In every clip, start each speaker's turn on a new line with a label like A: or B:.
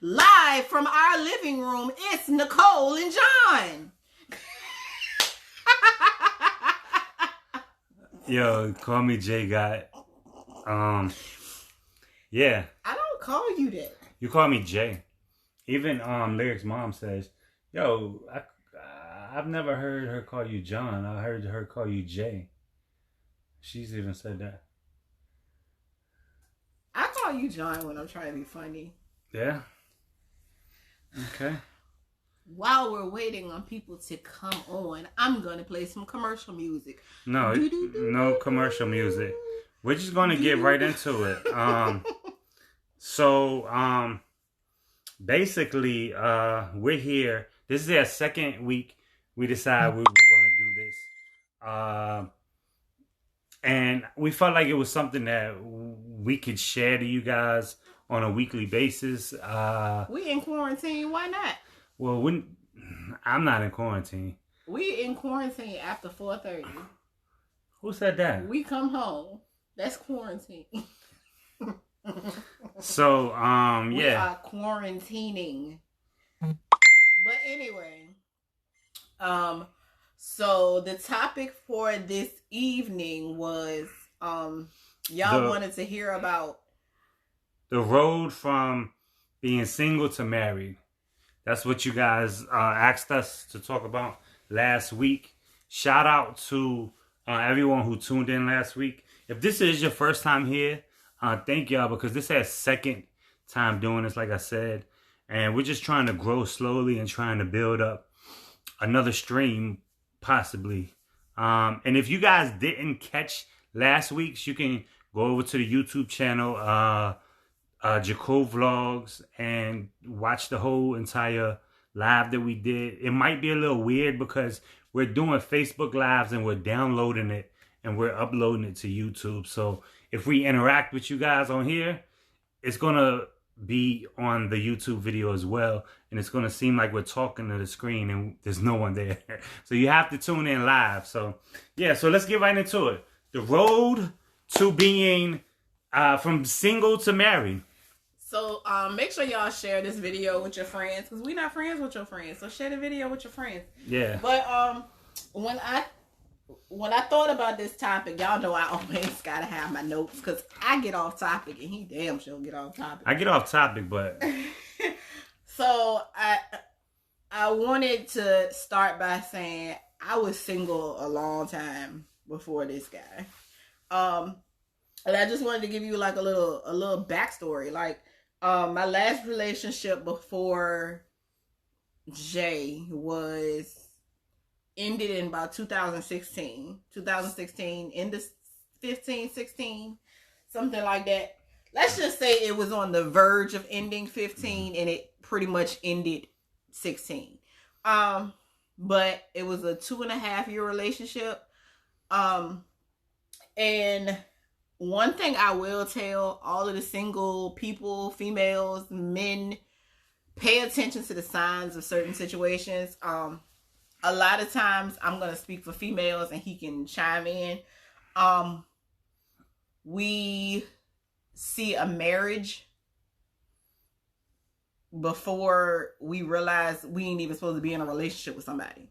A: Live from our living room, it's Nicole and John.
B: Yo, call me J Gott. Yeah.
A: I don't call you that.
B: You call me Jay. Even Lyric's mom says, yo, I've never heard her call you John. I heard her call you Jay. She's even said that.
A: I call you John when I'm trying to be funny.
B: Yeah? Okay.
A: While we're waiting on people to come on, I'm going to play some commercial music.
B: No, no commercial music. We're just going to get right into it. Basically, we're here. This is our second week. We decided we were going to do this. And we felt like it was something that we could share to you guys on a weekly basis.
A: We in quarantine. Why not?
B: Well, I'm not in quarantine.
A: We in quarantine after 4:30.
B: Who said that?
A: We come home. That's quarantine.
B: So, yeah.
A: We are quarantining. But anyway, so the topic for this evening was, y'all wanted to hear about
B: the road from being single to married. That's what you guys asked us to talk about last week. Shout out to everyone who tuned in last week. If this is your first time here, thank y'all, because this is our second time doing this, like I said. And we're just trying to grow slowly and trying to build up another stream, possibly. And if you guys didn't catch last week's, you can go over to the YouTube channel, Jicole Vlogs, and watch the whole entire live that we did. It might be a little weird because we're doing Facebook Lives and we're downloading it and we're uploading it to YouTube. So if we interact with you guys on here, it's going to be on the YouTube video as well. And it's going to seem like we're talking to the screen and there's no one there. So you have to tune in live. So yeah, so let's get right into it. The road to being from single to married.
A: So make sure y'all share this video with your friends, because we're not friends with your friends. So share the video with your friends.
B: Yeah.
A: But when I thought about this topic, y'all know I always gotta have my notes, because I get off topic and he damn sure get off topic.
B: I get off topic, but
A: so I wanted to start by saying I was single a long time before this guy. And I just wanted to give you like a little backstory. Like, my last relationship before Jay ended in about 2016, end of 15, 16, something like that. Let's just say it was on the verge of ending 15 and it pretty much ended 16. But it was a 2.5-year relationship. And one thing I will tell all of the single people, females, men, pay attention to the signs of certain situations. A lot of times, I'm going to speak for females and he can chime in. We see a marriage before we realize we ain't even supposed to be in a relationship with somebody.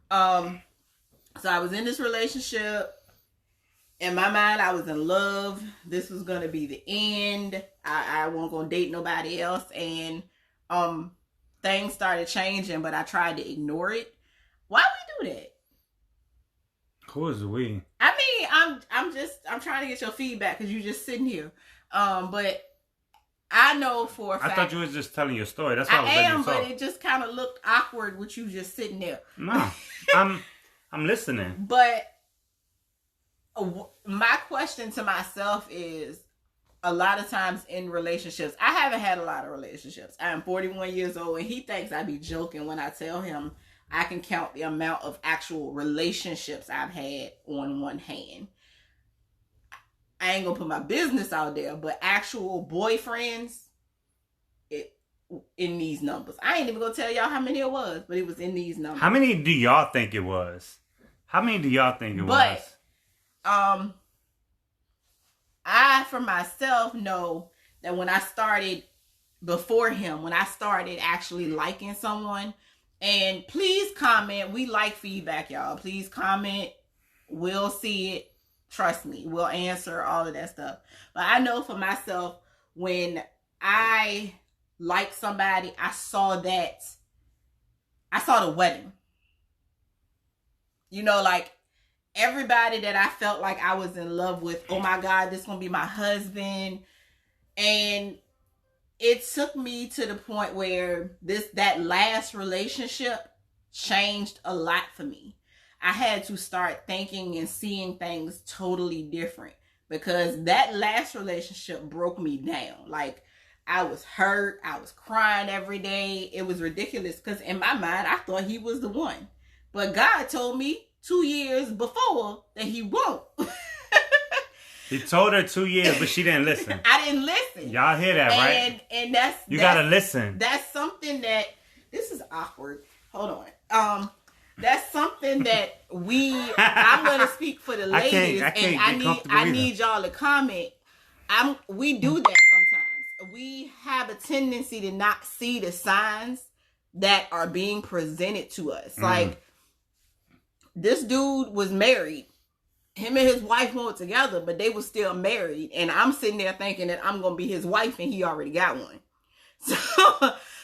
A: So I was in this relationship. In my mind, I was in love. This was going to be the end. I wasn't going to date nobody else. And things started changing, but I tried to ignore it. Why we do that?
B: Who is we?
A: I mean, I'm trying to get your feedback because you're just sitting here. But I know for a fact.
B: I thought you was just telling your story. That's why I was
A: letting you talk.
B: but
A: it just kind of looked awkward with you just sitting there.
B: No, I'm listening.
A: But my question to myself is, a lot of times in relationships, I haven't had a lot of relationships. I'm 41 years old, and he thinks I be joking when I tell him I can count the amount of actual relationships I've had on one hand. I ain't gonna put my business out there, but actual boyfriends, in these numbers. I ain't even gonna tell y'all how many it was, but it was in these numbers.
B: How many do y'all think it was? was?
A: I, for myself, know that when I started before him when I started actually liking someone. And please comment. We like feedback, y'all. Please comment. We'll see it. Trust me. We'll answer all of that stuff. But I know for myself, when I like somebody, I saw the wedding. You know, like everybody that I felt like I was in love with, oh my God, this is going to be my husband. And it took me to the point where that last relationship changed a lot for me. I had to start thinking and seeing things totally different because that last relationship broke me down. Like, I was hurt. I was crying every day. It was ridiculous because in my mind, I thought he was the one. But God told me 2 years before that he won't.
B: He told her 2 years, but she didn't listen.
A: I didn't listen.
B: Y'all hear that, right?
A: And
B: you gotta listen.
A: That's something that, this is awkward. Hold on. That's something that I'm gonna speak for the ladies, I need y'all to comment. We do that sometimes. We have a tendency to not see the signs that are being presented to us. Like, this dude was married. Him and his wife weren't together, but they were still married. And I'm sitting there thinking that I'm going to be his wife and he already got one.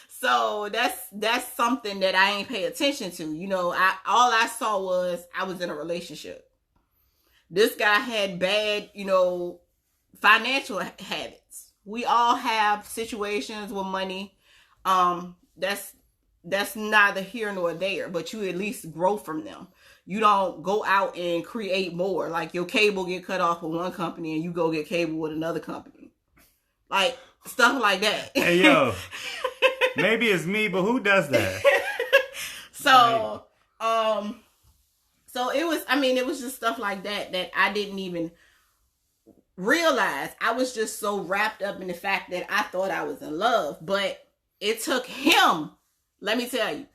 A: So that's something that I ain't pay attention to. You know, all I saw was I was in a relationship. This guy had bad, financial habits. We all have situations with money. That's neither here nor there, but you at least grow from them. You don't go out and create more. Like, your cable get cut off with one company and you go get cable with another company. Like, stuff like that.
B: Hey, yo. Maybe it's me, but who does that?
A: So it was just stuff like that I didn't even realize. I was just so wrapped up in the fact that I thought I was in love. But it took him. Let me tell you.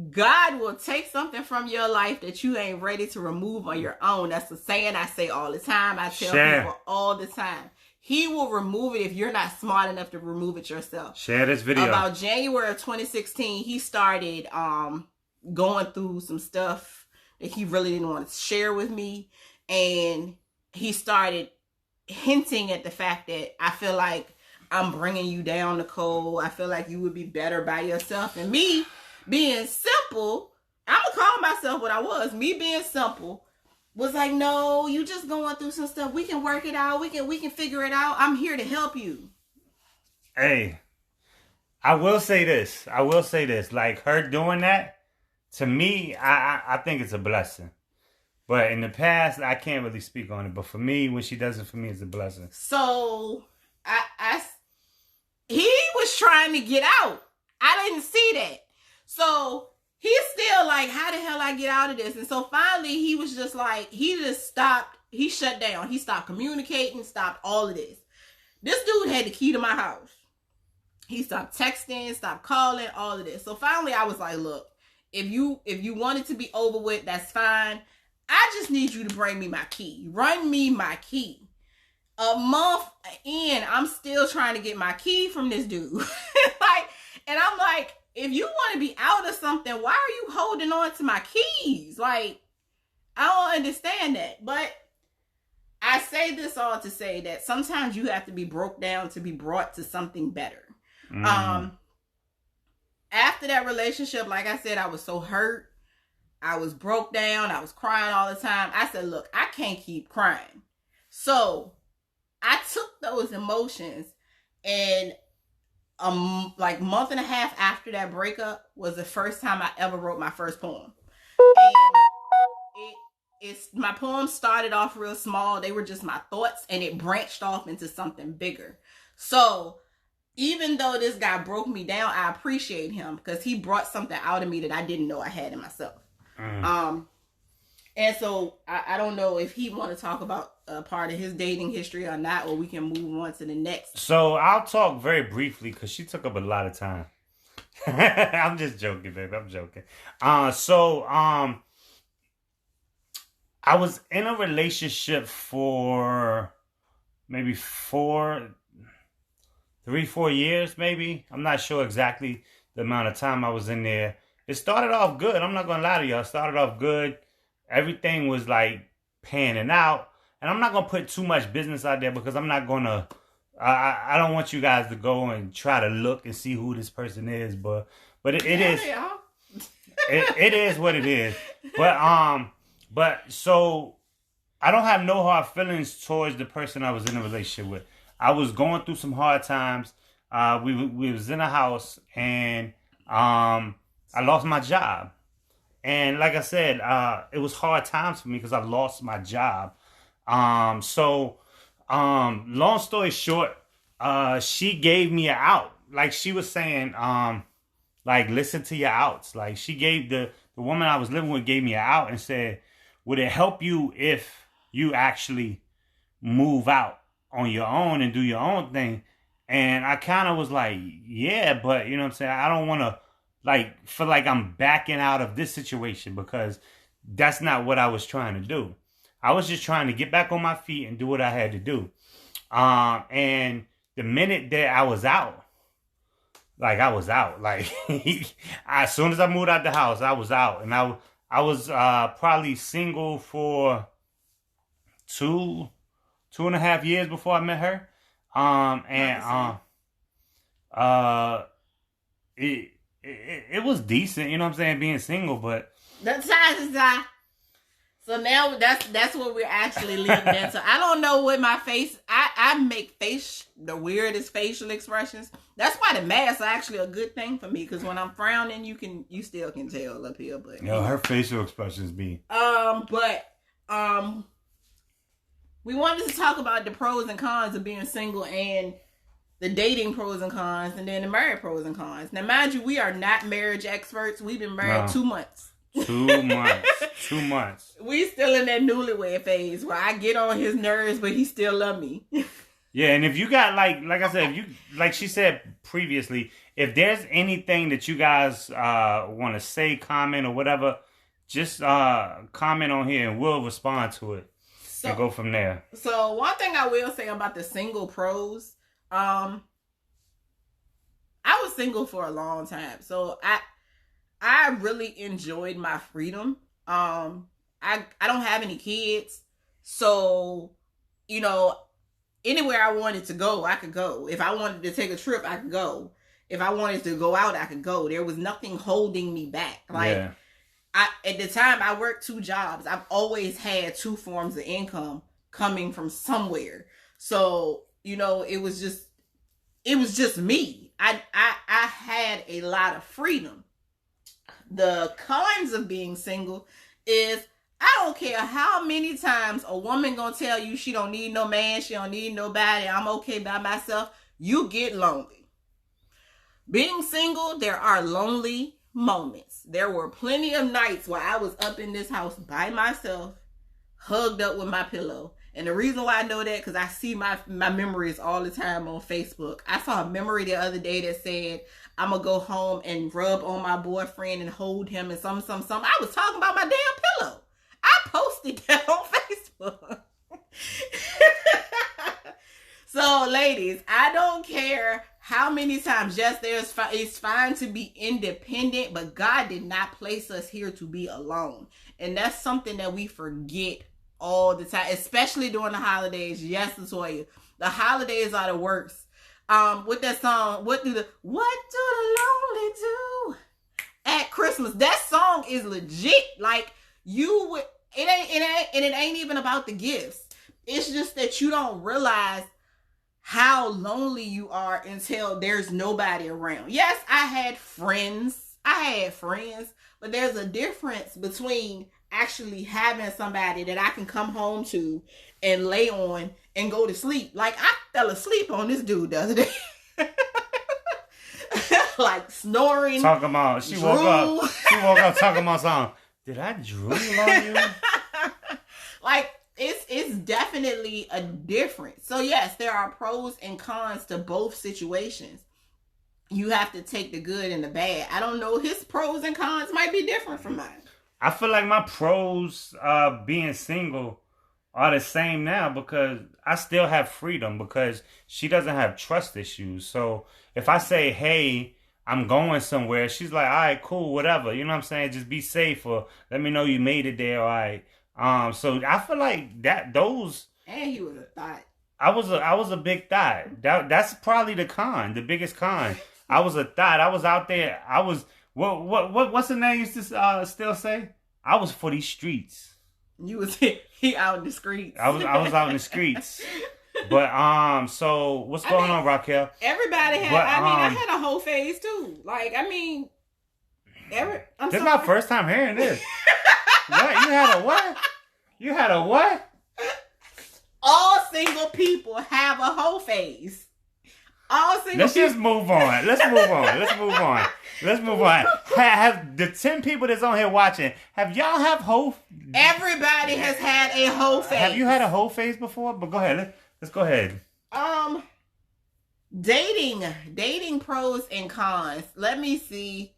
A: God will take something from your life that you ain't ready to remove on your own. That's a saying I say all the time. I tell people all the time. He will remove it if you're not smart enough to remove it yourself.
B: Share this video.
A: About January of 2016, he started going through some stuff that he really didn't want to share with me. And he started hinting at the fact that I feel like I'm bringing you down, Nicole. I feel like you would be better by yourself. And me, being simple, I'm gonna call myself what I was. Me being simple was like, no, you just going through some stuff. We can work it out. We can figure it out. I'm here to help you.
B: Hey, I will say this. Like, her doing that, to me, I think it's a blessing. But in the past, I can't really speak on it. But for me, when she does it for me, it's a blessing.
A: So he was trying to get out. I didn't see that. So he's still like, how the hell I get out of this? And so finally he was just like, he just stopped. He shut down. He stopped communicating, stopped all of this. This dude had the key to my house. He stopped texting, stopped calling, all of this. So finally I was like, look, if you want it to be over with, that's fine. I just need you to bring me my key. Run me my key. A month in, I'm still trying to get my key from this dude. And I'm like, if you want to be out of something, why are you holding on to my keys? Like, I don't understand that. But I say this all to say that sometimes you have to be broke down to be brought to something better. After that relationship, like I said, I was so hurt. I was broke down. I was crying all the time. I said, look, I can't keep crying. So I took those emotions, and like month and a half after that breakup was the first time I ever wrote my first poem. And my poems started off real small. They were just my thoughts, and it branched off into something bigger. So even though this guy broke me down, I appreciate him because he brought something out of me that I didn't know I had in myself. And so I don't know if he want to talk about a part of his dating history or not, or we can move on to the next. So
B: I'll talk very briefly because she took up a lot of time. I'm just joking, baby. I'm joking. I was in a relationship for maybe 3-4 years, maybe. I'm not sure exactly the amount of time I was in there. It started off good. I'm not going to lie to y'all. It started off good. Everything was like panning out. And I'm not going to put too much business out there because I'm not going to, I don't want you guys to go and try to look and see who this person is. But it is, it is what it is. But so I don't have no hard feelings towards the person I was in a relationship with. I was going through some hard times. We was in a house and I lost my job. And like I said, it was hard times for me because I lost my job. So long story short, she gave me an out. Like she was saying, like, listen to your outs. Like she gave the woman I was living with gave me an out and said, would it help you if you actually move out on your own and do your own thing? And I kind of was like, yeah, but you know what I'm saying? I don't want to like feel like I'm backing out of this situation because that's not what I was trying to do. I was just trying to get back on my feet and do what I had to do. And the minute that I was out, like I was out, like as soon as I moved out the house, I was out. And I was probably single for 2.5 years before I met her. It was decent, you know what I'm saying, being single, but
A: that's how. So now that's what we're actually leading into. I don't know what my face. I make the weirdest facial expressions. That's why the masks are actually a good thing for me because when I'm frowning, you still can tell up here. But
B: her facial expressions be.
A: We wanted to talk about the pros and cons of being single and the dating pros and cons, and then the married pros and cons. Now, mind you, we are not marriage experts. We've been married 2 months. 2 months.
B: 2 months.
A: We still in that newlywed phase where I get on his nerves, but he still love me.
B: Yeah, and if you got like I said, if you like she said previously, if there's anything that you guys want to say, comment, or whatever, just comment on here and we'll respond to it and go from there.
A: So one thing I will say about the single pros, I was single for a long time, so I really enjoyed my freedom. I don't have any kids, so you know, anywhere I wanted to go, I could go. If I wanted to take a trip, I could go. If I wanted to go out, I could go. There was nothing holding me back. Like at the time, I worked 2 jobs. I've always had 2 forms of income coming from somewhere. So you know, it was just me. I had a lot of freedom. The cons of being single is I don't care how many times a woman gonna tell you she don't need no man, she don't need nobody, I'm okay by myself, you get lonely. Being single, there are lonely moments. There were plenty of nights where I was up in this house by myself, hugged up with my pillow. And the reason why I know that, because I see my memories all the time on Facebook. I saw a memory the other day that said, I'm going to go home and rub on my boyfriend and hold him and some. I was talking about my damn pillow. I posted that on Facebook. So, ladies, I don't care how many times. Yes, it's fine to be independent, but God did not place us here to be alone. And that's something that we forget all the time, especially during the holidays. Yes, Latoya, the holidays are the worst. With that song, what do the lonely do at Christmas? That song is legit. Like it ain't even about the gifts. It's just that you don't realize how lonely you are until there's nobody around. Yes, I had friends, but there's a difference between actually having somebody that I can come home to and lay on and go to sleep. Like, I fell asleep on this dude the other day. Like, snoring.
B: Talking about, she woke up talking about something. Did I drool on you?
A: Like, it's definitely a difference. So, yes, there are pros and cons to both situations. You have to take the good and the bad. I don't know, his pros and cons might be different from mine.
B: I feel like my pros being single are the same now because I still have freedom because she doesn't have trust issues. So if I say, hey, I'm going somewhere, she's like, all right, cool, whatever. You know what I'm saying? Just be safe or let me know you made it there, all right. So I feel like those.
A: And he was a thought.
B: I was a big thought. That's probably the biggest con. I was a thought. I was out there. I was what's the name used to still say? I was for these streets.
A: You was he out in the streets.
B: I was out in the streets. But so what's going on, Raquel?
A: Everybody had. I had a whole phase too. Like
B: this is my first time hearing this. What? You had a what? You had a what?
A: All single people have a whole phase. All single.
B: Let's just move on. Let's move on. Have the 10 people that's on here watching? Have y'all have whole?
A: Everybody has had a whole phase.
B: Have you had a whole phase before? But go ahead. Let's go ahead.
A: Dating pros and cons. Let me see.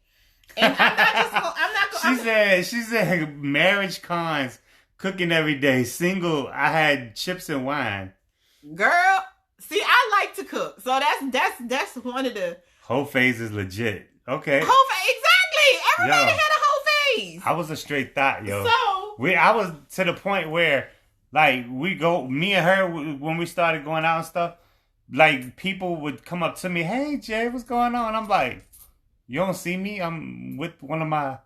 A: And I'm not going.
B: She said marriage cons. Cooking every day. Single. I had chips and wine.
A: Girl, see, I like to cook, so that's one of the
B: whole phase is legit. Okay.
A: Whole phase, exactly. Everybody had a whole phase.
B: I was a straight thought, yo.
A: So
B: I was to the point where, like, me and her, when we started going out and stuff, like, people would come up to me, hey, Jay, what's going on? I'm like, you don't see me? I'm with one of my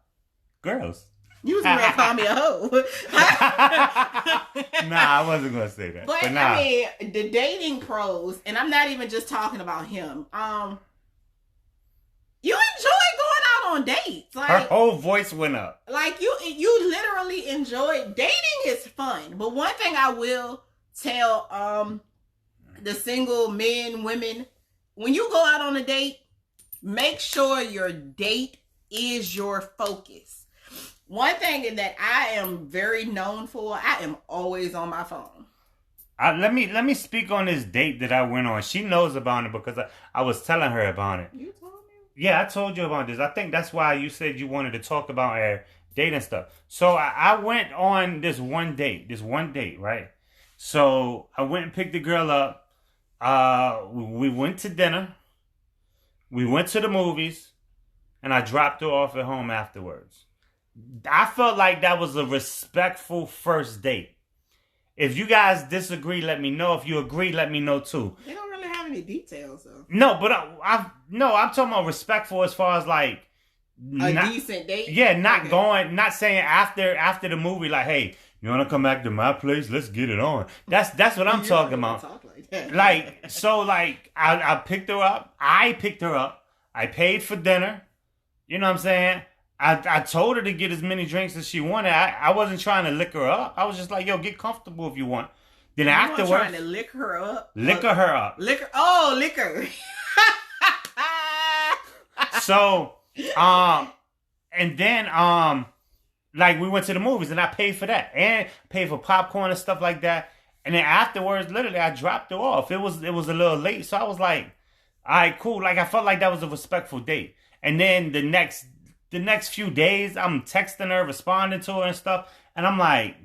B: girls.
A: You was going to call me a hoe.
B: Nah, I wasn't going to say that.
A: But nah. I mean, the dating pros, and I'm not even just talking about him. You enjoy going out on dates. Like,
B: her whole voice went up.
A: Like, you literally enjoy. Dating is fun. But one thing I will tell the single men, women, when you go out on a date, make sure your date is your focus. One thing that I am very known for, I am always on my phone.
B: Let me speak on this date that I went on. She knows about it because I was telling her about it.
A: You told me?
B: Yeah, I told you about this. I think that's why you said you wanted to talk about our dating stuff. So I went on this one date, right? So I went and picked the girl up. We went to dinner. We went to the movies. And I dropped her off at home afterwards. I felt like that was a respectful first date. If you guys disagree, let me know. If you agree, let me know too.
A: They don't really have any details though.
B: No, but I'm talking about respectful as far as like
A: a decent date.
B: Yeah, not saying after the movie like, hey, you want to come back to my place? Let's get it on. That's what I'm talking about.
A: Talk like that.
B: Like so, like I picked her up. I paid for dinner. You know what I'm saying? I told her to get as many drinks as she wanted. I wasn't trying to lick her up. I was just like, yo, get comfortable if you want. Then
A: you
B: afterwards,
A: trying to lick her up.
B: Liquor her up.
A: Liquor.
B: So, and then like we went to the movies and I paid for that and paid for popcorn and stuff like that. And then afterwards, literally, I dropped her off. It was a little late, so I was like, all right, cool. Like I felt like that was a respectful date. And then the next few days, I'm texting her, responding to her and stuff. And I'm like,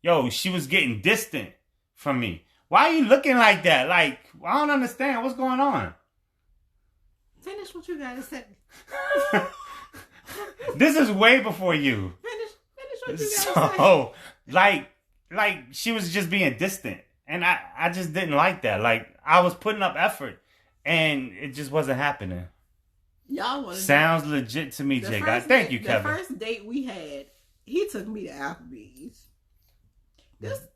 B: yo, she was getting distant from me. Why are you looking like that? Like, I don't understand. What's going on?
A: Finish what you gotta say.
B: This is way before you.
A: Finish what you gotta say. So,
B: like she was just being distant. And I just didn't like that. Like, I was putting up effort. And it just wasn't happening.
A: Y'all want to
B: sounds legit to me, J Gott. Thank you, Kevin.
A: The first date we had, he took me to Applebee's.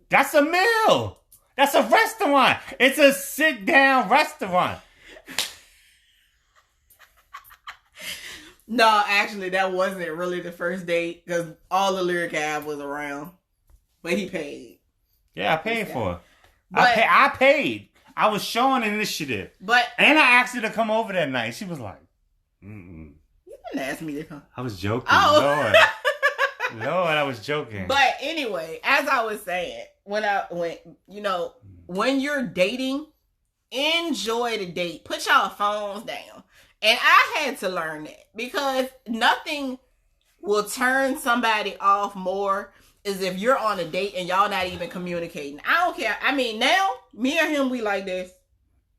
B: That's a meal. That's a restaurant. It's a sit-down restaurant.
A: No, actually, that wasn't really the first date because all the Lyric Ave was around, but he paid.
B: Yeah, I paid for it. I paid. I was showing initiative, and I asked her to come over that night. She was like, "Mm-mm."
A: You didn't ask me to come.
B: I was joking.
A: Oh.
B: Lord, I was joking.
A: But anyway, as I was saying, when you're dating, enjoy the date. Put y'all phones down. And I had to learn that because nothing will turn somebody off more is if you're on a date and y'all not even communicating. I don't care. I mean, now me and him, we like this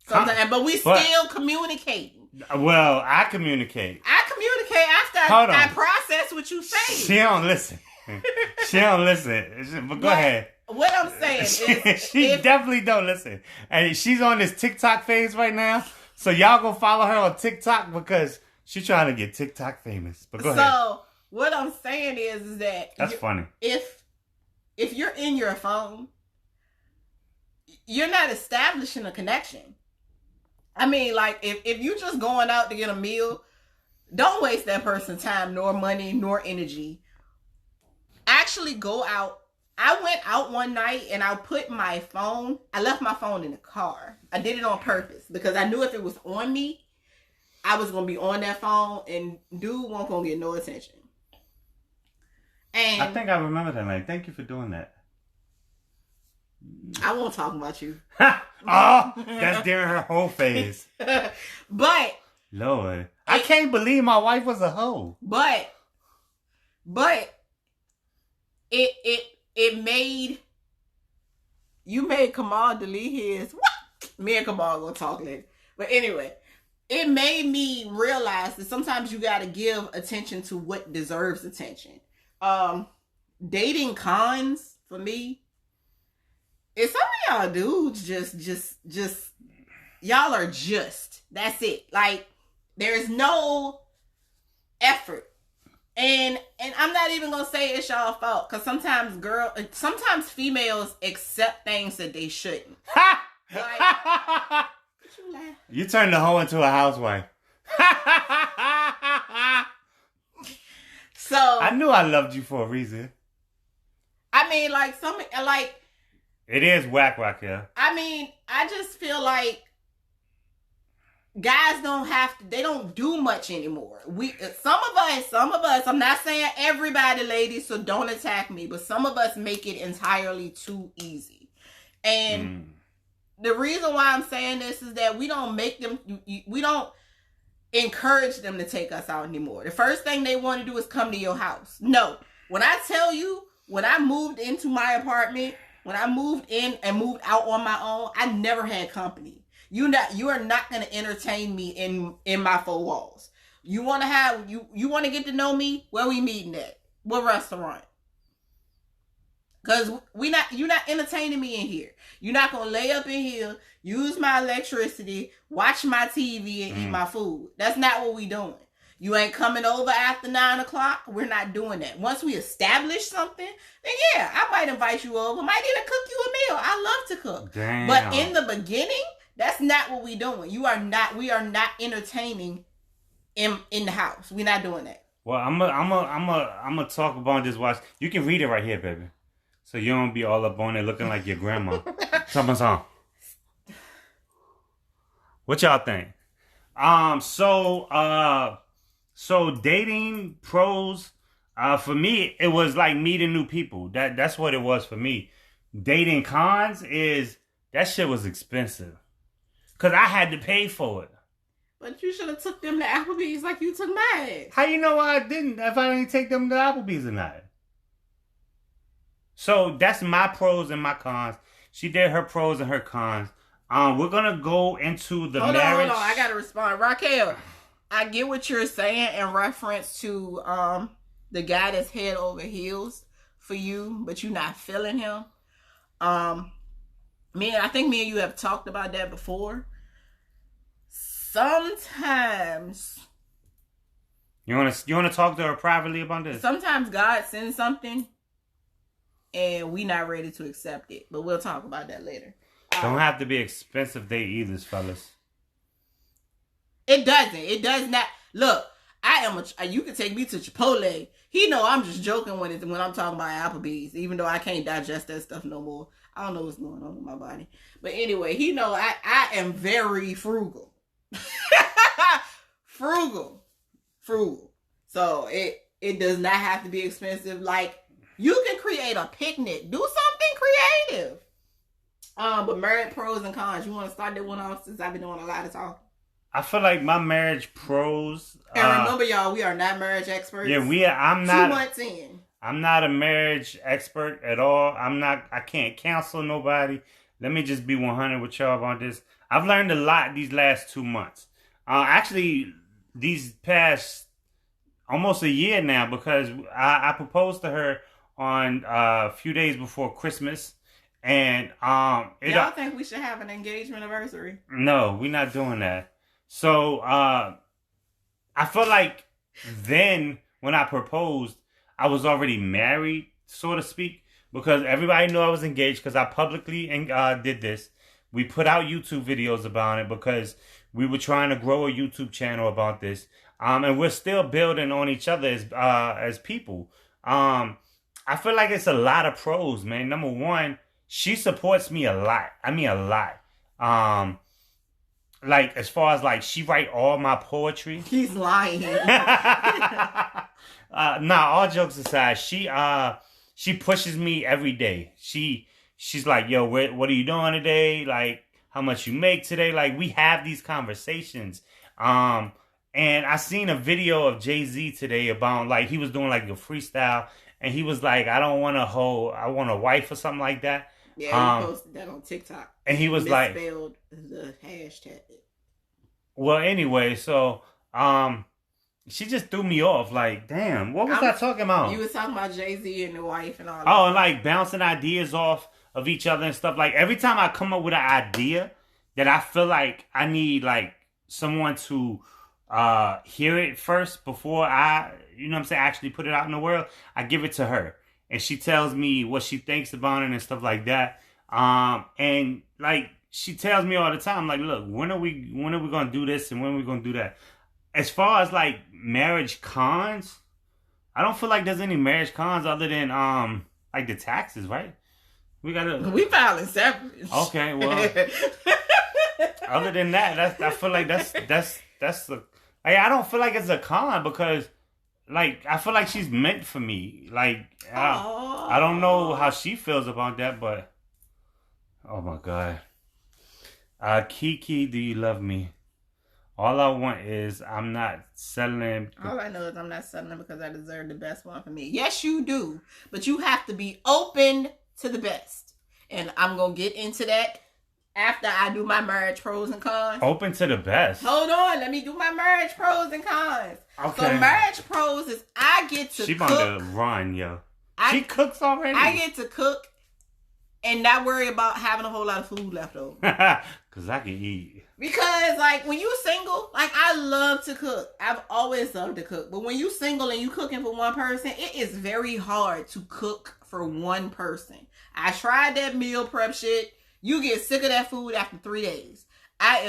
A: sometimes, but we still communicating.
B: Well, I communicate.
A: I communicate after I process what you say.
B: She don't listen. She don't listen. But go ahead.
A: What I'm saying is,
B: she definitely don't listen. And she's on this TikTok phase right now. So y'all go follow her on TikTok because she's trying to get TikTok famous. But go ahead.
A: So what I'm saying is that
B: that's funny.
A: If you're in your phone, you're not establishing a connection. I mean, like if you just going out to get a meal, don't waste that person's time, nor money, nor energy. Actually go out. I went out one night and I left my phone in the car. I did it on purpose because I knew if it was on me, I was going to be on that phone and dude wasn't going to get no attention. And
B: I think I remember that night. Thank you for doing that.
A: I won't talk about you.
B: Oh, that's during her whole phase.
A: But
B: Lord, I can't believe my wife was a hoe.
A: But it made Kamal delete his. What? Me and Kamal gonna talk later. But anyway, it made me realize that sometimes you gotta give attention to what deserves attention. Dating cons for me is some of y'all dudes just y'all are just. That's it. Like there's no effort. And I'm not even gonna say it's y'all fault because sometimes females accept things that they shouldn't. Like,
B: you turned the hoe into a housewife.
A: So
B: I knew I loved you for a reason.
A: I mean,
B: it is whack here.
A: I mean, I just feel like guys they don't do much anymore. Some of us, I'm not saying everybody, ladies, so don't attack me, but some of us make it entirely too easy. And the reason why I'm saying this is that we don't encourage them to take us out anymore. The first thing they want to do is come to your house. No. When I tell you, when I moved into my apartment, when I moved in and moved out on my own, I never had company. You are not going to entertain me in my four walls. You want to get to know me? Where we meeting at? What restaurant? Because you're not entertaining me in here. You're not going to lay up in here, use my electricity, watch my TV and eat my food. That's not what we doing. You ain't coming over after 9 o'clock. We're not doing that. Once we establish something, then yeah, I might invite you over. Might even cook you a meal. I love to cook.
B: Damn.
A: But in the beginning, that's not what we doing. We are not entertaining in the house. We're not doing that.
B: Well, I'm gonna talk about this. Watch. You can read it right here, baby. So you don't be all up on it looking like your grandma. Song. What y'all think? So dating pros, for me, it was like meeting new people. That's what it was for me. Dating cons is that shit was expensive. Cause I had to pay for it.
A: But you should have took them to Applebee's like you took mine.
B: How you know I didn't? If I didn't take them to Applebee's or not. So that's my pros and my cons. She did her pros and her cons. We're gonna go into the marriage.
A: Hold on. I gotta respond, Raquel. I get what you're saying in reference to the guy that's head over heels for you, but you're not feeling him. I think me and you have talked about that before. Sometimes
B: you wanna talk to her privately about this?
A: Sometimes God sends something and we not ready to accept it. But we'll talk about that later.
B: Don't have to be expensive date either, fellas.
A: It doesn't. It does not. Look, you can take me to Chipotle. He know I'm just joking when I'm talking about Applebee's, even though I can't digest that stuff no more. I don't know what's going on with my body. But anyway, he know I am very frugal. Frugal. So it does not have to be expensive. Like, you can create a picnic. Do something creative. But marriage pros and cons. You want to start that one off since I've been doing a lot of talking?
B: I feel like my marriage pros.
A: And remember, y'all, we are not marriage experts.
B: Yeah, I'm not.
A: 2 months in.
B: I'm not a marriage expert at all. I can't counsel nobody. Let me just be 100 with y'all about this. I've learned a lot these last 2 months. Actually, these past almost a year now, because I proposed to her on a few days before Christmas. And
A: y'all think we should have an engagement anniversary?
B: No, we're not doing that. So I feel like then when I proposed, I was already married, so to speak, because everybody knew I was engaged because I publicly did this. We put out YouTube videos about it because we were trying to grow a YouTube channel about this. And we're still building on each other as people. I feel like it's a lot of pros, man. Number one, she supports me a lot. I mean, a lot. Like, as far as, like, she write all my poetry.
A: He's lying.
B: Nah, all jokes aside, she pushes me every day. She's like, yo, what are you doing today? Like, how much you make today? Like, we have these conversations. And I seen a video of Jay-Z today about, like, he was doing, like, a freestyle. And he was like, I want a wife or something like that.
A: Yeah, he posted that on TikTok.
B: And he was like...
A: misspelled the hashtag.
B: Well, anyway, so, she just threw me off. Like, damn, what was I talking about?
A: You was talking about Jay-Z and the wife and all that.
B: Oh, and, like, bouncing ideas off of each other and stuff. Like, every time I come up with an idea that I feel like I need, like, someone to... hear it first before I, you know what I'm saying, actually put it out in the world, I give it to her. And she tells me what she thinks about it and stuff like that. And like, she tells me all the time, like, look, when are we going to do this and when are we going to do that? As far as like marriage cons, I don't feel like there's any marriage cons other than, like the taxes, right? We
A: filing separate.
B: Okay, well, other than that, I feel like that's the... I don't feel like it's a con because, like, I feel like she's meant for me. Like, I don't know how she feels about that, but, oh my God. Kiki, do you love me? All I want is I'm not settling.
A: All I know is I'm not settling because I deserve the best one for me. Yes, you do. But you have to be open to the best. And I'm going to get into that after I do my marriage pros and cons.
B: Open to the best.
A: Hold on. Let me do my marriage pros and cons.
B: Okay.
A: So marriage pros is I get to cook.
B: She about to run, yo. She cooks already?
A: I get to cook and not worry about having a whole lot of food left over.
B: Because I can eat.
A: Because, like, when you single, like, I love to cook. I've always loved to cook. But when you single and you cooking for one person, it is very hard to cook for one person. I tried that meal prep shit. You get sick of that food after 3 days. I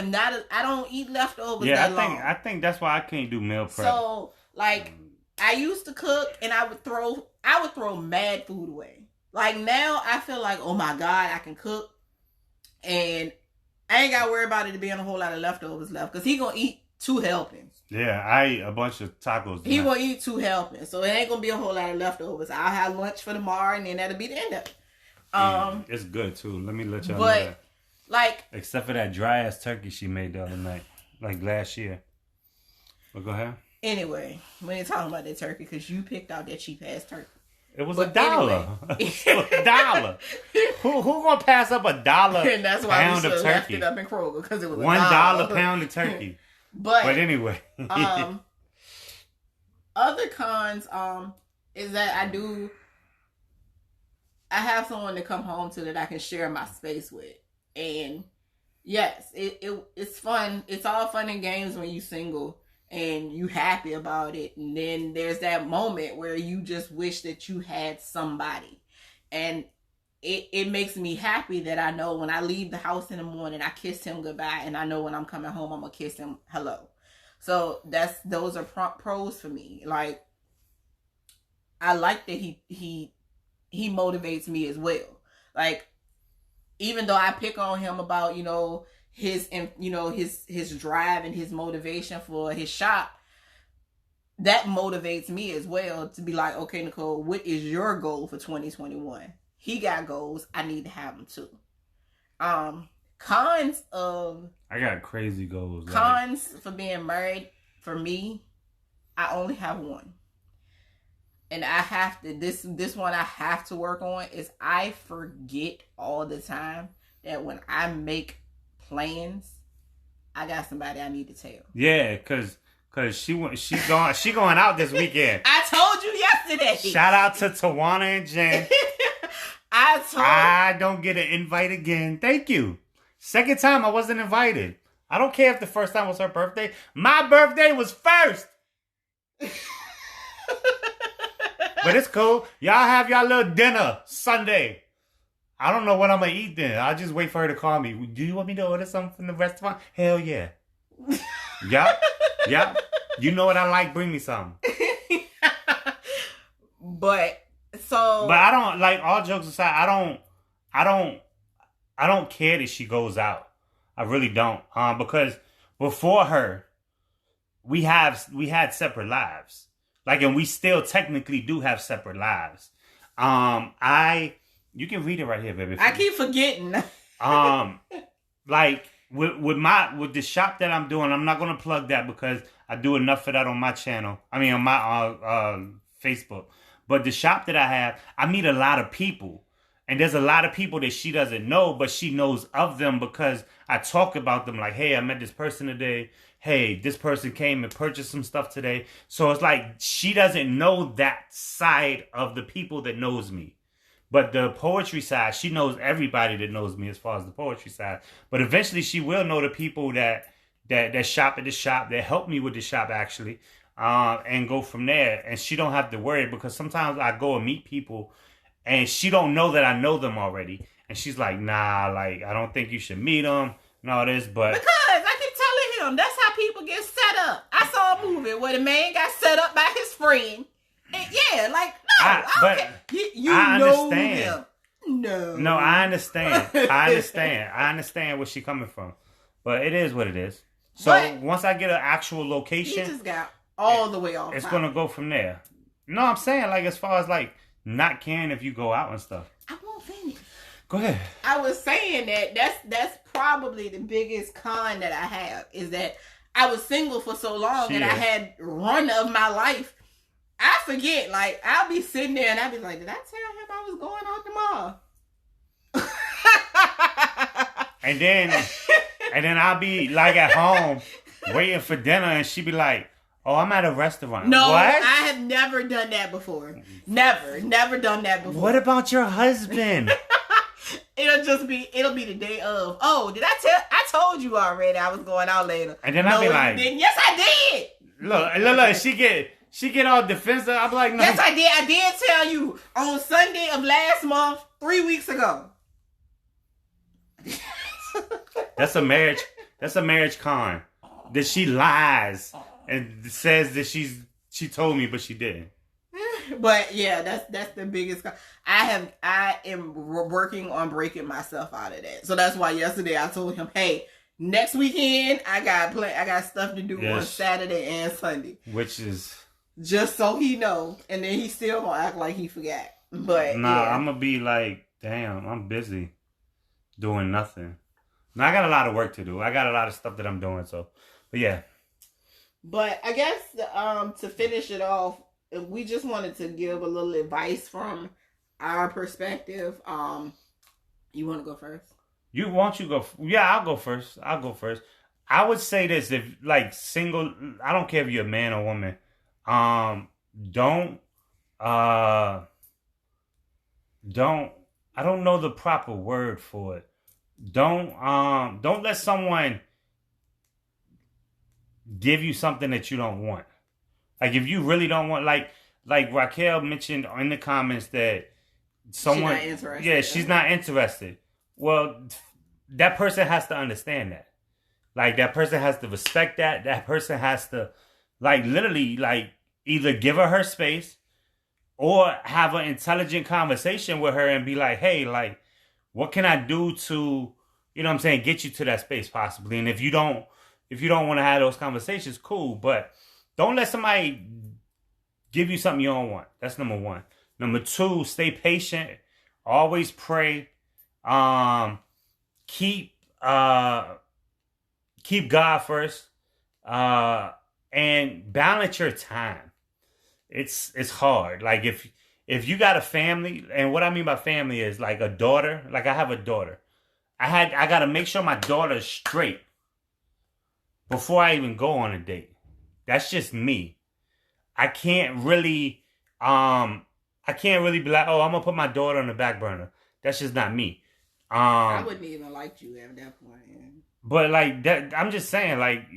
A: don't eat leftovers that long.
B: I think that's why I can't do meal prep.
A: So, like, I used to cook and I would throw mad food away. Like, now I feel like, oh my God, I can cook. And I ain't got to worry about it being a whole lot of leftovers left. Because he going to eat 2 helpings.
B: Yeah, I ate a bunch of tacos.
A: He going to eat 2 helpings. So it ain't going to be a whole lot of leftovers. I'll have lunch for tomorrow and then that'll be the end of it.
B: It's good too. Let me let y'all know that.
A: Like,
B: except for that dry ass turkey she made the other night, like last year. But go ahead.
A: Anyway, we ain't talking about that turkey because you picked out that cheap ass turkey.
B: It was $1. Anyway. $1. Who gonna pass up $1
A: and that's why
B: pound
A: we
B: of
A: left
B: turkey?
A: It up in Kroger because it was
B: $1 pound of turkey. But anyway,
A: other cons is that I have someone to come home to that I can share my space with. And yes, it's fun. It's all fun and games when you single and you happy about it. And then there's that moment where you just wish that you had somebody. And it makes me happy that I know when I leave the house in the morning, I kiss him goodbye. And I know when I'm coming home, I'm going to kiss him hello. So those are pros for me. Like, I like that he motivates me as well. Like, even though I pick on him about, his drive and his motivation for his shop, that motivates me as well to be like, okay, Nicole, what is your goal for 2021? He got goals. I need to have them too. Cons of...
B: I got crazy goals.
A: Cons for being married, for me, I only have one. and I have to, this one I have to work on, is I forget all the time that when I make plans, I got somebody I need to tell.
B: Yeah, cause she going out this weekend.
A: I told you yesterday.
B: Shout out to Tawana and Jen. I don't get an invite again. Thank you. Second time I wasn't invited. I don't care if the first time was her birthday. My birthday was first. But it's cool. Y'all have y'all little dinner Sunday. I don't know what I'm going to eat then. I'll just wait for her to call me. Do you want me to order something from the restaurant? Hell yeah. Yep. You know what I like? Bring me something.
A: But
B: I don't, like, all jokes aside, I don't care that she goes out. I really don't. Because before her, we had separate lives. Like, and we still technically do have separate lives. You can read it right here, baby.
A: I keep forgetting.
B: Like with the shop that I'm doing, I'm not gonna plug that because I do enough for that on my channel. I mean, on my Facebook. But the shop that I have, I meet a lot of people. And there's a lot of people that she doesn't know, but she knows of them because I talk about them like, hey, I met this person today. Hey, this person came and purchased some stuff today. So it's like she doesn't know that side of the people that knows me. But the poetry side, she knows everybody that knows me as far as the poetry side. But eventually she will know the people that shop at the shop, that help me with the shop actually, and go from there. And she don't have to worry because sometimes I go and meet people and she don't know that I know them already. And she's like, nah, like, I don't think you should meet them and all this. But
A: because I keep telling him, that's how people get set up. I saw a movie where the man got set up by his friend. And yeah, like, no, I know
B: understand.
A: Him.
B: No, I understand. I understand where she's coming from. But it is what it is. So once I get an actual location,
A: he just got all the way off.
B: It's going to go from there. No, I'm saying, like, as far as, like, not caring if you go out and stuff.
A: I won't finish.
B: Go ahead.
A: I was saying that's probably the biggest con that I have is that I was single for so long and I had run of my life. I forget, like, I'll be sitting there and I'll be like, did I tell him I was going out tomorrow?
B: and then I'll be like at home waiting for dinner and she'd be like, oh, I'm at a restaurant.
A: No,
B: what?
A: I have never done that before. Never done that before.
B: What about your husband?
A: It'll be the day of. Oh, I told you already I was going out later.
B: And then I'll be like,
A: yes, I did.
B: Look, she get all defensive. I'm like, no.
A: Yes, I did. I did tell you on Sunday of last month, 3 weeks ago.
B: That's a marriage con. That she lies and says that she told me, but she didn't.
A: But yeah, that's the biggest. I am working on breaking myself out of that. So that's why yesterday I told him, hey, next weekend I got stuff to do on Saturday and Sunday,
B: which is
A: just so he know. And then he still gonna act like he forgot. But
B: nah, I'm gonna be like, damn, I'm busy doing nothing. Now I got a lot of work to do. I got a lot of stuff that I'm doing. So, but yeah. But
A: I guess to finish it off, we just wanted to give a little advice from our perspective. You want to go first?
B: You go? Yeah, I'll go first. I would say this: if like single, I don't care if you're a man or woman. Don't. I don't know the proper word for it. Don't let someone give you something that you don't want. Like if you really don't want, like Raquel mentioned in the comments that someone, she's not interested. Well, that person has to understand that. Like that person has to respect that. That person has to, like, literally, like, either give her space or have an intelligent conversation with her and be like, hey, like, what can I do to, you know what I'm saying, get you to that space possibly? And if you don't want to have those conversations, cool. But don't let somebody give you something you don't want. That's number one. Number two, stay patient. Always pray. Keep God first. And balance your time. it's hard. Like if you got a family, and what I mean by family is like a daughter. Like I have a daughter. I gotta make sure my daughter's straight before I even go on a date. That's just me. I can't really be like, oh, I'm gonna put my daughter on the back burner. That's just not me.
A: I wouldn't even like you at that point.
B: But like that, I'm just saying, like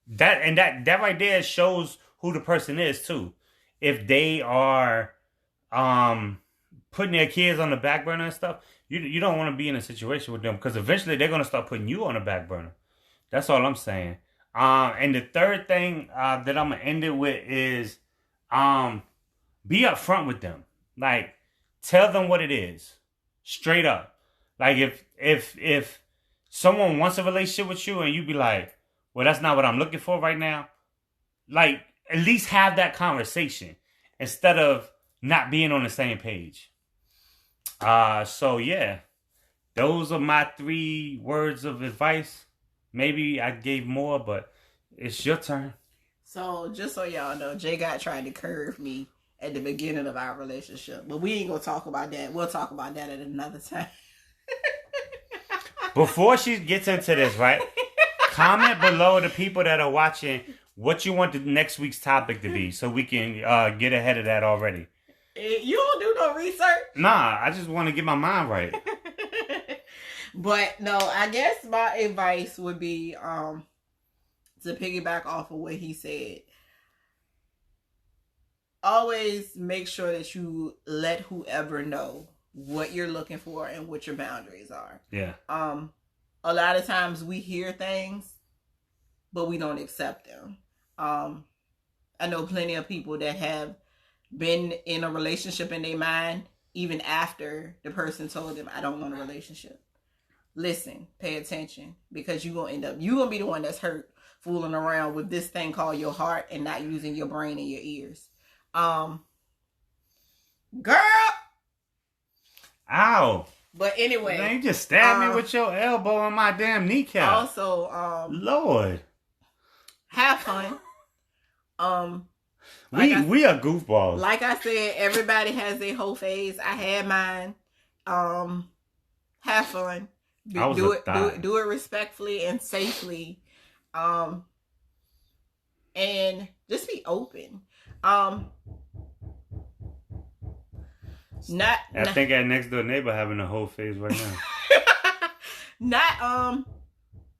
B: that right there shows who the person is too. If they are putting their kids on the back burner and stuff, you don't want to be in a situation with them, because eventually they're gonna start putting you on the back burner. That's all I'm saying. And the third thing that I'm gonna end it with is be upfront with them. Like, tell them what it is, straight up. Like if someone wants a relationship with you and you be like, well, that's not what I'm looking for right now. Like, at least have that conversation instead of not being on the same page. So yeah, those are my 3 words of advice. Maybe I gave more, but it's your turn.
A: So just so y'all know, J Gott tried to curve me at the beginning of our relationship, but we ain't gonna talk about that. We'll talk about that at another time.
B: Before she gets into this, right? Comment below, the people that are watching, what you want the next week's topic to be, so we can get ahead of that already.
A: You don't do no research?
B: Nah, I just want to get my mind right.
A: But no, I guess my advice would be to piggyback off of what he said. Always make sure that you let whoever know what you're looking for and what your boundaries are.
B: Yeah.
A: A lot of times we hear things, but we don't accept them. I know plenty of people that have been in a relationship in their mind even after the person told them, I don't want a relationship. Listen, pay attention, because you're going to be the one that's hurt fooling around with this thing called your heart and not using your brain and your ears. Girl.
B: Ow.
A: But anyway.
B: Man, you just stabbed me with your elbow on my damn kneecap.
A: Also,
B: Lord.
A: Have fun.
B: We are goofballs.
A: Like I said, everybody has their whole phase. I had mine. Have fun. Do it respectfully and safely. And just be open. I think our next door neighbor having a whole phase right now.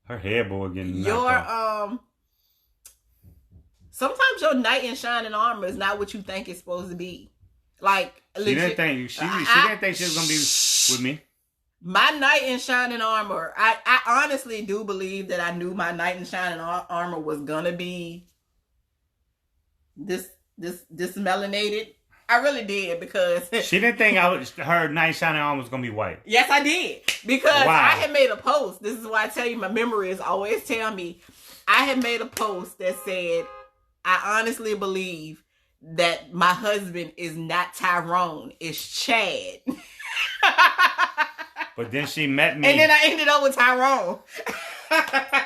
B: Her headboard getting knocked off.
A: Sometimes your knight in shining armor is not what you think it's supposed to be. Like,
B: she didn't think she was gonna be with me.
A: My knight in shining armor. I honestly do believe that I knew my knight in shining armor was gonna be this melanated. I really did, because
B: she didn't think her knight in shining armor was gonna be white.
A: Yes, I did, because I had made a post. This is why I tell you, my memory is always tell me. I had made a post that said, I honestly believe that my husband is not Tyrone, it's Chad.
B: But then she met me.
A: And then I ended up with Tyrone.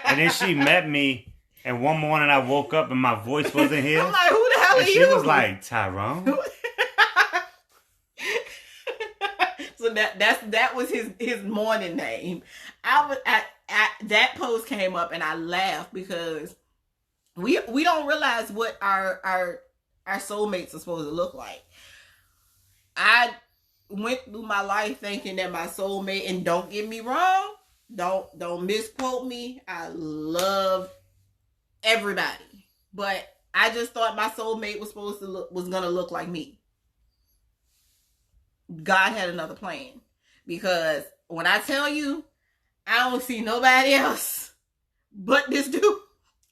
B: And then she met me, and one morning I woke up and my voice wasn't here.
A: I'm like, who the hell are you?
B: She was like, Tyrone?
A: So that was his morning name. That post came up and I laughed, because we don't realize what our soulmates are supposed to look like. I went through my life thinking that my soulmate, and don't get me wrong, don't misquote me, I love everybody, but I just thought my soulmate was gonna look like me. God had another plan, because when I tell you, I don't see nobody else but this dude.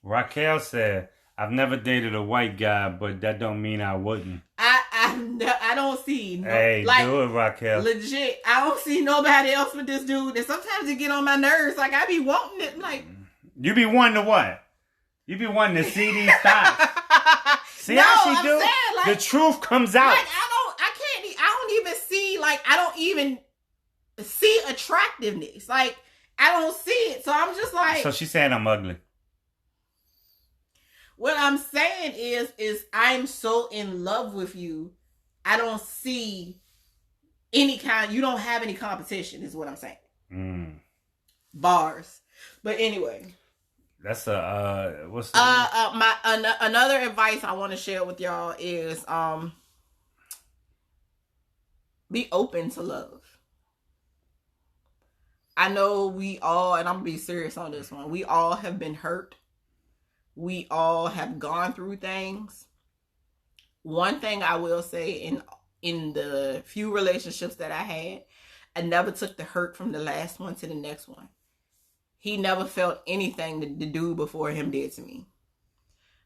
B: Raquel said, I've never dated a white guy, but that don't mean I wouldn't.
A: I don't see no.
B: Hey, like, do it, Raquel.
A: Legit, I don't see nobody else but this dude. And sometimes it get on my nerves. Like, I be wanting it. Like,
B: you be wanting to what? You be wanting to see these thoughts. See how she do? Saying, like, the truth comes out.
A: Like, I don't even see attractiveness. Like, I don't see it. So I'm just like.
B: So she's saying I'm ugly.
A: What I'm saying is I'm so in love with you. I don't see any kind. You don't have any competition. Is what I'm saying. Bars. But anyway.
B: That's a what's the
A: another advice I want to share with y'all is be open to love. I know we all, and I'm gonna be serious on this one, we all have been hurt. We all have gone through things. One thing I will say, in the few relationships that I had, I never took the hurt from the last one to the next one. He never felt anything that the dude before him did to me.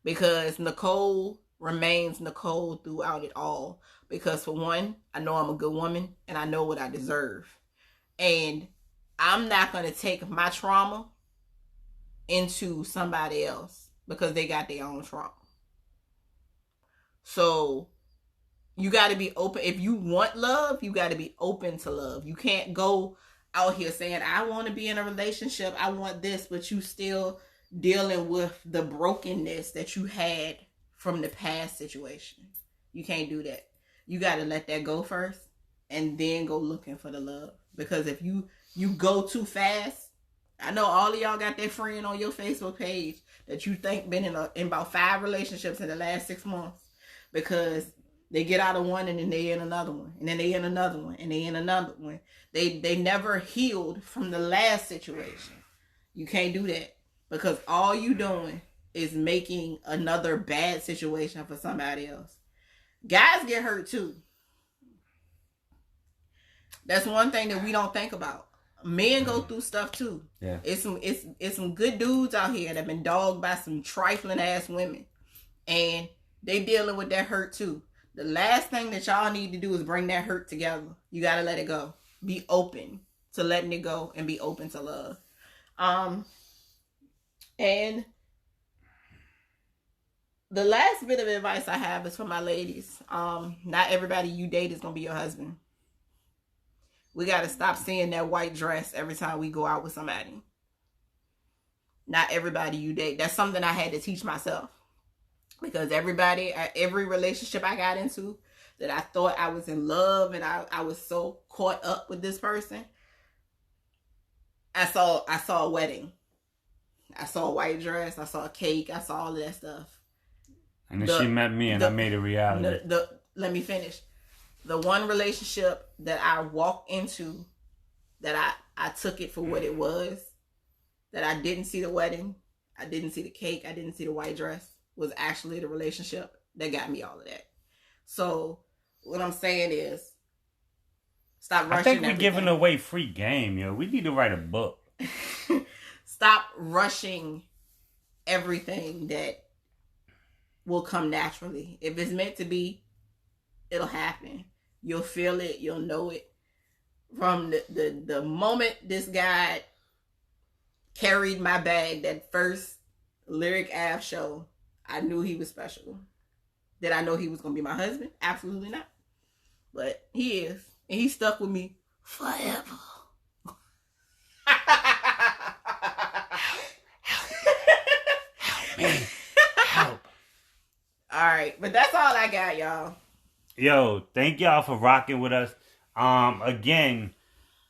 A: Because Nicole remains Nicole throughout it all. Because for one, I know I'm a good woman and I know what I deserve. And I'm not going to take my trauma into somebody else because they got their own trauma. So you got to be open. If you want love, you got to be open to love. You can't go out here saying, I want to be in a relationship, I want this, but you still dealing with the brokenness that you had from the past situation. You can't do that. You got to let that go first and then go looking for the love. Because if you go too fast, I know all of y'all got that friend on your Facebook page that you think been in about 5 relationships in the last 6 months, because they get out of one and then they in another one. And then they in another one. And they in another one. They never healed from the last situation. You can't do that. Because all you doing is making another bad situation for somebody else. Guys get hurt too. That's one thing that we don't think about. Men go through stuff too.
B: Yeah.
A: It's some good dudes out here that have been dogged by some trifling ass women. And they dealing with that hurt too. The last thing that y'all need to do is bring that hurt together. You got to let it go. Be open to letting it go and be open to love. And the last bit of advice I have is for my ladies. Not everybody you date is going to be your husband. We got to stop seeing that white dress every time we go out with somebody. Not everybody you date. That's something I had to teach myself. Because every relationship I got into that I thought I was in love and I was so caught up with this person, I saw a wedding. I saw a white dress. I saw a cake. I saw all of that stuff.
B: And then she met me and I made it reality.
A: Let me finish. The one relationship that I walked into, that I took it for what it was, that I didn't see the wedding, I didn't see the cake, I didn't see the white dress, was actually the relationship that got me all of that. So what I'm saying is, stop rushing.
B: I think we're giving away free game, yo. We need to write a book.
A: Stop rushing everything that will come naturally. If it's meant to be, it'll happen. You'll feel it. You'll know it. From the moment this guy carried my bag, that first Lyric Ave show, I knew he was special. Did I know he was going to be my husband? Absolutely not. But he is. And he stuck with me forever.
B: Help me. Help.
A: All right. But that's all I got, y'all.
B: Yo, thank y'all for rocking with us. Again,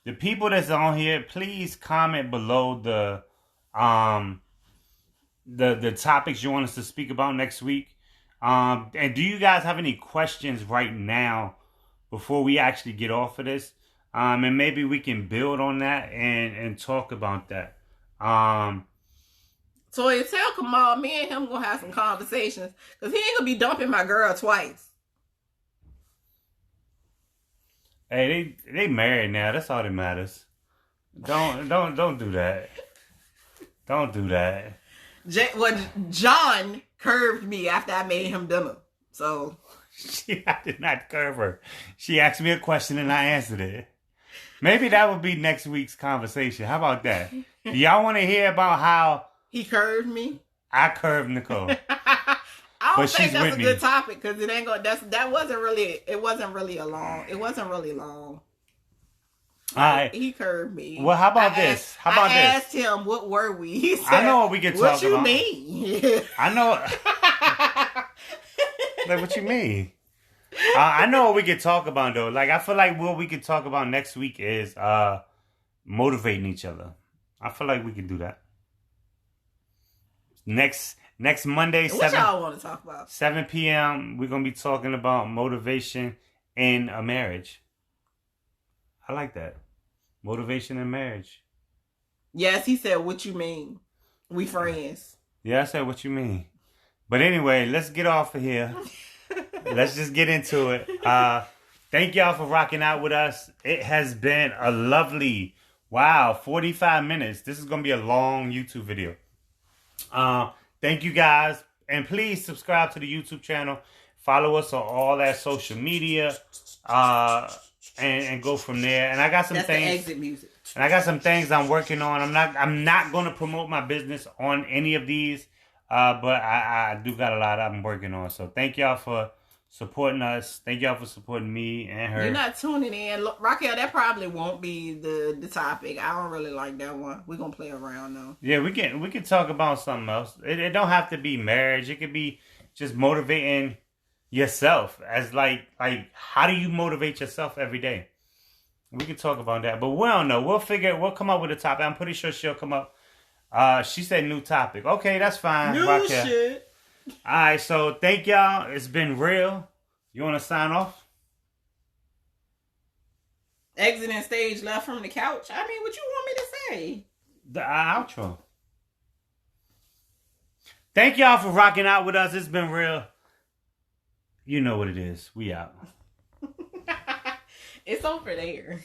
B: the people that's on here, please comment below the topics you want us to speak about next week. And do you guys have any questions right now before we actually get off of this? And maybe we can build on that and talk about that.
A: So you tell Kamal, me and him gonna have some conversations, because he ain't gonna be dumping my girl twice.
B: Hey, they married now. That's all that matters. Don't do that. Don't do that.
A: John curved me after I made him dinner. So
B: I did not curve her. She asked me a question and I answered it. Maybe that would be next week's conversation. How about that? Do y'all want to hear about how
A: he curved me?
B: I curved Nicole.
A: I don't think that's a good topic, because it ain't gonna. It wasn't really long.
B: All right.
A: He curved me.
B: Well, how about this? How about
A: I
B: this?
A: asked him, what were we? He said,
B: I know what we can talk about.
A: What you mean?
B: I know. Like, what you mean? I know what we could talk about, though. Like, I feel like what we could talk about next week is motivating each other. I feel like we could do that. Next Monday,
A: what y'all want to talk about?
B: 7 p.m., we're going to be talking about motivation in a marriage. I like that. Motivation in marriage.
A: Yes, he said, what you mean? We friends.
B: Yeah, I said, what you mean? But anyway, let's get off of here. Let's just get into it. Thank y'all for rocking out with us. It has been a lovely, 45 minutes. This is going to be a long YouTube video. Thank you guys. And please subscribe to the YouTube channel. Follow us on all that social media. And go from there. And I got some things.
A: The exit music.
B: And I got some things I'm working on. I'm not going to promote my business on any of these. But I do got a lot I'm working on. So thank y'all for supporting us. Thank y'all for supporting me and her.
A: You're not tuning in. Look, Raquel, that probably won't be the topic. I don't really like that one. We're going to play around though.
B: Yeah, we can talk about something else. It don't have to be marriage. It could be just motivating yourself. As like how do you motivate yourself every day? We can talk about that. But we don't know. We'll come up with a topic. I'm pretty sure she'll come up. She said new topic. Okay, that's fine.
A: New
B: Raquel.
A: shit.
B: Alright, so thank y'all. It's been real. You want to sign off?
A: Exiting stage left from the couch. I mean, what you want me to say?
B: The outro. Thank y'all for rocking out with us. It's been real. You know what it is. We out.
A: It's over there.